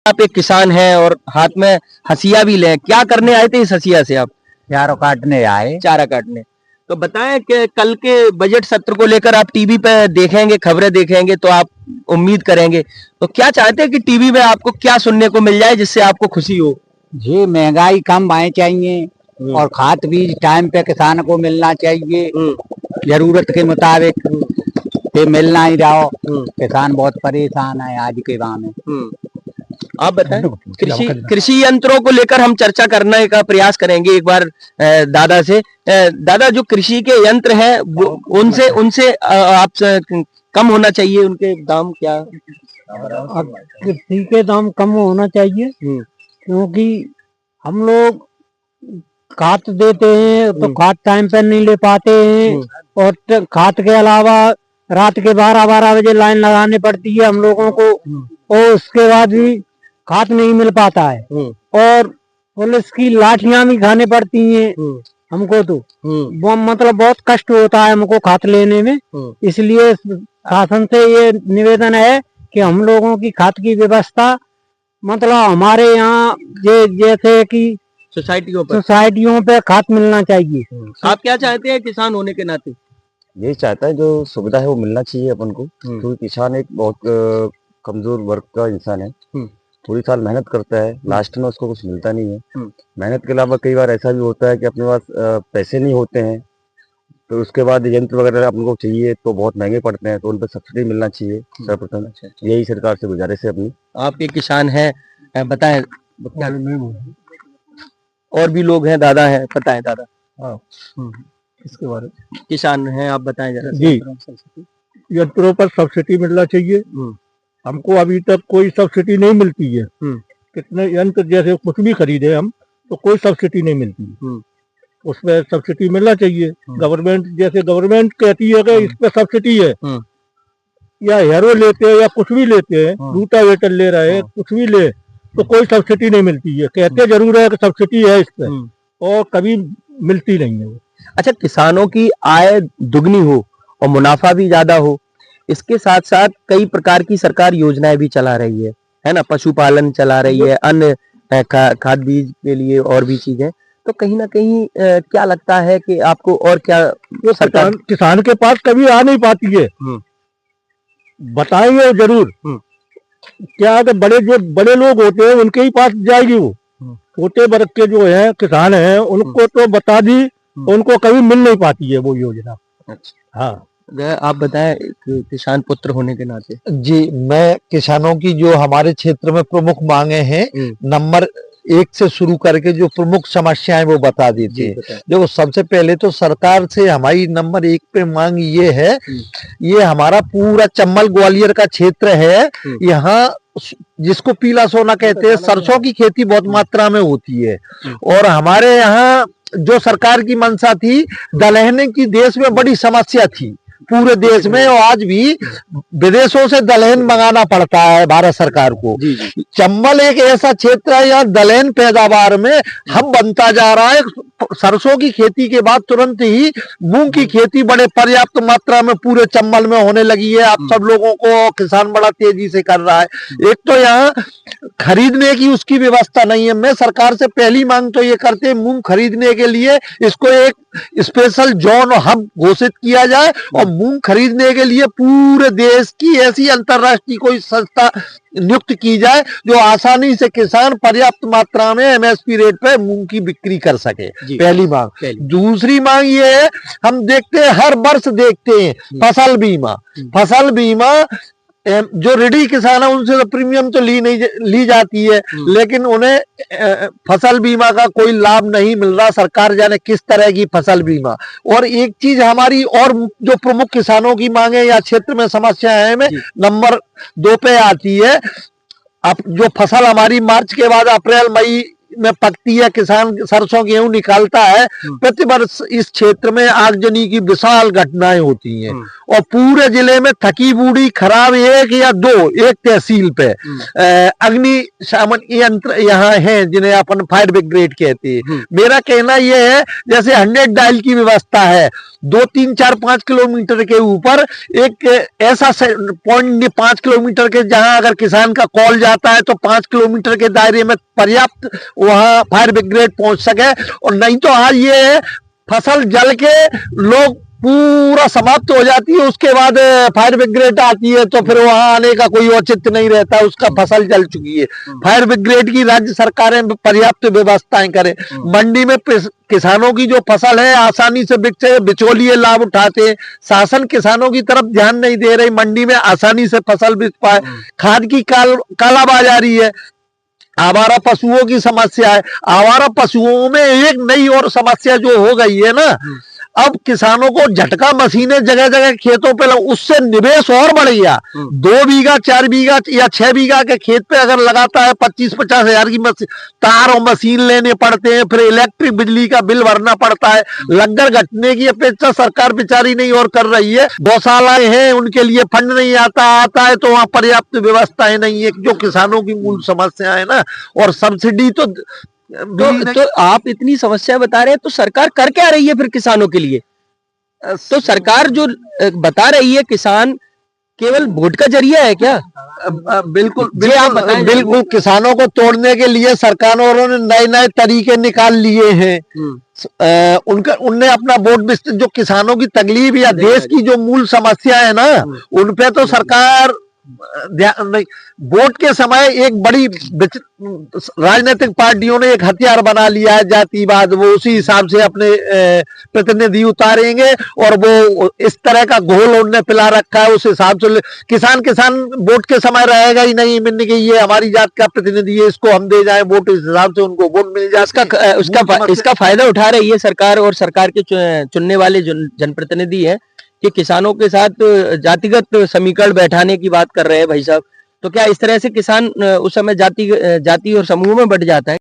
आप एक किसान हैं और हाथ में हसिया भी ले, क्या करने आए थे इस हसिया से आप? चारों काटने आए। चारा काटने। तो बताएं कि कल के बजट सत्र को लेकर आप टीवी पे देखेंगे, खबरें देखेंगे तो आप उम्मीद करेंगे, तो क्या चाहते हैं कि टीवी में आपको क्या सुनने को मिल जाए जिससे आपको खुशी हो? जी, महंगाई कम आए चाहिए और खाद बीज टाइम पे किसान को मिलना चाहिए, जरूरत के मुताबिक ये मिलना ही रहा। किसान बहुत परेशान है आज के दाम में। आप बताएं, कृषि यंत्रों को लेकर हम चर्चा करने का प्रयास करेंगे एक बार दादा से। दादा, जो कृषि के यंत्र हैं उनसे उनसे आप कम होना चाहिए, उनके दाम क्या? कृषि के दाम कम होना चाहिए क्योंकि हम लोग खाद देते हैं तो खाद टाइम पर नहीं ले पाते हैं और खाद के अलावा रात के 12-12 बजे लाइन लगानी पड़ती है हम लोगों को और उसके बाद भी खाद नहीं मिल पाता है और पुलिस की लाठियां भी खाने पड़ती हैं हमको। तो मतलब बहुत कष्ट होता है हमको खाद लेने में। इसलिए शासन से ये निवेदन है कि हम लोगों की खाद की व्यवस्था मतलब हमारे यहाँ जैसे कि सोसाइटियों पे खाद मिलना चाहिए। आप क्या चाहते हैं किसान होने के नाते? यही चाहता है, जो सुविधा है वो मिलना चाहिए अपन को, क्योंकि किसान एक बहुत कमजोर वर्ग का इंसान है। पूरी साल मेहनत करता है, लास्ट में उसको कुछ मिलता नहीं है। मेहनत के अलावा कई बार ऐसा भी होता है कि अपने पास पैसे नहीं होते हैं, तो उसके बाद यंत्र वगैरह अपन को चाहिए तो बहुत महंगे पड़ते हैं, तो उन पर सब्सिडी मिलना चाहिए सर्वप्रथम। यही सरकार से गुजारिश है अपनी। आप एक किसान हैं, बताएं। और भी लोग हैं, दादा हैं, पता है दादा? इसके बारे में किसान हैं, आप बताएं जरा। जी, यंत्रों पर सब्सिडी मिलना चाहिए। हमको अभी तक कोई सब्सिडी नहीं मिलती है। कितने यंत्र जैसे कुछ भी खरीदे हम तो कोई सब्सिडी नहीं मिलती। उसमें सब्सिडी मिलना चाहिए। गवर्नमेंट जैसे गवर्नमेंट कहती है कि इस पे सब्सिडी है, या हेरो लेते हैं या कुछ भी लेते हैं, रूटावेटर ले रहे हैं, कुछ भी ले, तो कोई सब्सिडी नहीं मिलती है। कहते जरूर है कि सब्सिडी है इस पे और कभी मिलती नहीं है। अच्छा, किसानों की आय दुगनी हो और मुनाफा भी ज्यादा हो, इसके साथ साथ कई प्रकार की सरकार योजनाएं भी चला रही है ना? पशुपालन चला रही है, अन्य खाद बीज के लिए और भी चीजें। तो कहीं ना कहीं क्या लगता है कि आपको और क्या जो सरकार किसान के पास कभी आ नहीं पाती है? बताएंगे जरूर। क्या कि बड़े लोग होते हैं उनके ही पास जाएगी वो। छोटे वर्ग के जो है किसान हैं उनको तो बता दी, उनको कभी मिल नहीं पाती है वो योजना। अच्छा, हाँ, आप बताएं किसान पुत्र होने के नाते। जी, मैं किसानों की जो हमारे क्षेत्र में प्रमुख मांगे हैं नंबर 1 से शुरू करके जो प्रमुख समस्याएं वो बता देते हैं। देखो, सबसे पहले तो सरकार से हमारी नंबर 1 पे मांग ये है, ये हमारा पूरा चंबल ग्वालियर का क्षेत्र है, यहाँ जिसको पीला सोना कहते हैं, सरसों की खेती बहुत मात्रा में होती है। और हमारे यहाँ जो सरकार की मंशा थी, दलहन की देश में बड़ी समस्या थी पूरे देश में, और आज भी विदेशों से दलहन मंगाना पड़ता है भारत सरकार को। चंबल एक ऐसा क्षेत्र है यहाँ दलहन पैदावार में हम बनता जा रहा है। सरसों की खेती के बाद तुरंत ही मूंग की खेती बड़े पर्याप्त मात्रा में पूरे चंबल में होने लगी है। आप सब लोगों को किसान बड़ा तेजी से कर रहा है। एक तो यहाँ खरीदने की उसकी व्यवस्था नहीं है। मैं सरकार से पहली मांग तो ये करते हैं, मूंग खरीदने के लिए इसको एक स्पेशल जोन हब घोषित किया जाए और मूंग खरीदने के लिए पूरे देश की ऐसी अंतरराष्ट्रीय कोई संस्था नियुक्त की जाए जो आसानी से किसान पर्याप्त मात्रा में एमएसपी रेट पे मूंग की बिक्री कर सके। पहली मांग। दूसरी मांग ये है, हम देखते हैं हर वर्ष देखते हैं फसल बीमा जो रेडी किसान है उनसे तो प्रीमियम तो ली जाती है, लेकिन उन्हें फसल बीमा का कोई लाभ नहीं मिल रहा। सरकार जाने किस तरह की फसल बीमा। और एक चीज हमारी और जो प्रमुख किसानों की मांगे या क्षेत्र में समस्याएं में नंबर 2 पे आती है, अब जो फसल हमारी मार्च के बाद अप्रैल मई में पकती है, किसान सरसों गेहूं निकालता है, प्रतिवर्ष इस क्षेत्र में आगजनी की विशाल घटनाएं होती हैं और पूरे जिले में थकी बूढ़ी खराब एक या दो एक तहसील पे अग्निशमन यंत्र यहाँ हैं जिन्हें अपन फायर ब्रिगेड कहते हैं। मेरा कहना यह है जैसे 100 डायल की व्यवस्था है, 2, 3, 4, 5 किलोमीटर के ऊपर एक ऐसा पॉइंट 5 किलोमीटर के जहां अगर किसान का कॉल जाता है तो 5 किलोमीटर के दायरे में पर्याप्त वहां फायर ब्रिगेड पहुंच सके। और नहीं तो आज ये है फसल जल के लोग पूरा समाप्त हो जाती है, उसके बाद फायर ब्रिगेड आती है तो फिर वहां आने का कोई औचित्य नहीं रहता, उसका फसल जल चुकी है। फायर ब्रिगेड की राज्य सरकारें पर्याप्त व्यवस्थाएं करें। मंडी में किसानों की जो फसल है आसानी से बिके, बिचौलिए लाभ उठाते हैं, शासन किसानों की तरफ ध्यान नहीं दे रही, मंडी में आसानी से फसल बिक पाए। खाद की कालाबाजारी है, आवारा पशुओं की समस्या है। आवारा पशुओं में एक नई और समस्या जो हो गई है ना, अब किसानों को झटका मशीनें जगह जगह खेतों पे उससे निवेश और बढ़ गया। 2 बीघा 4 बीघा या 6 बीघा के खेत पे अगर लगाता है 25-50 हजार की तार और मशीन लेने पड़ते हैं, फिर इलेक्ट्रिक बिजली का बिल भरना पड़ता है। लंगर घटने की अपेक्षा सरकार बेचारी नहीं और कर रही है। गौशालाएं हैं, उनके लिए फंड नहीं आता है तो वहां पर्याप्त व्यवस्थाएं नहीं है, जो किसानों की मूल समस्या है ना। और सब्सिडी तो आप इतनी समस्या बता रहे हैं तो सरकार कर क्या रही है फिर किसानों के लिए? तो सरकार जो बता रही है किसान केवल वोट का जरिया है क्या? बिल्कुल आप बताएं। बिल्कुल किसानों को तोड़ने के लिए सरकारों ने नए तरीके निकाल लिए हैं। उनने अपना वोट जो किसानों की तकलीफ या देश की जो मूल समस्या है ना, उन पे तो सरकार नहीं। वोट के समय एक बड़ी राजनीतिक पार्टियों ने एक हथियार बना लिया है जातिवाद, वो उसी हिसाब से अपने प्रतिनिधि उतारेंगे और वो इस तरह का घोल उन्होंने पिला रखा है। उस हिसाब से किसान वोट के समय रहेगा ही नहीं मिलने की, ये हमारी जात का प्रतिनिधि है, इसको हम दे जाए वोट, इस हिसाब से उनको वोट मिल जाए। इसका फायदा उठा रही है सरकार और सरकार के चुनने वाले जनप्रतिनिधि है कि किसानों के साथ जातिगत समीकरण बैठाने की बात कर रहे हैं भाई साहब। तो क्या इस तरह से किसान उस समय जाति और समूह में बंट जाता है?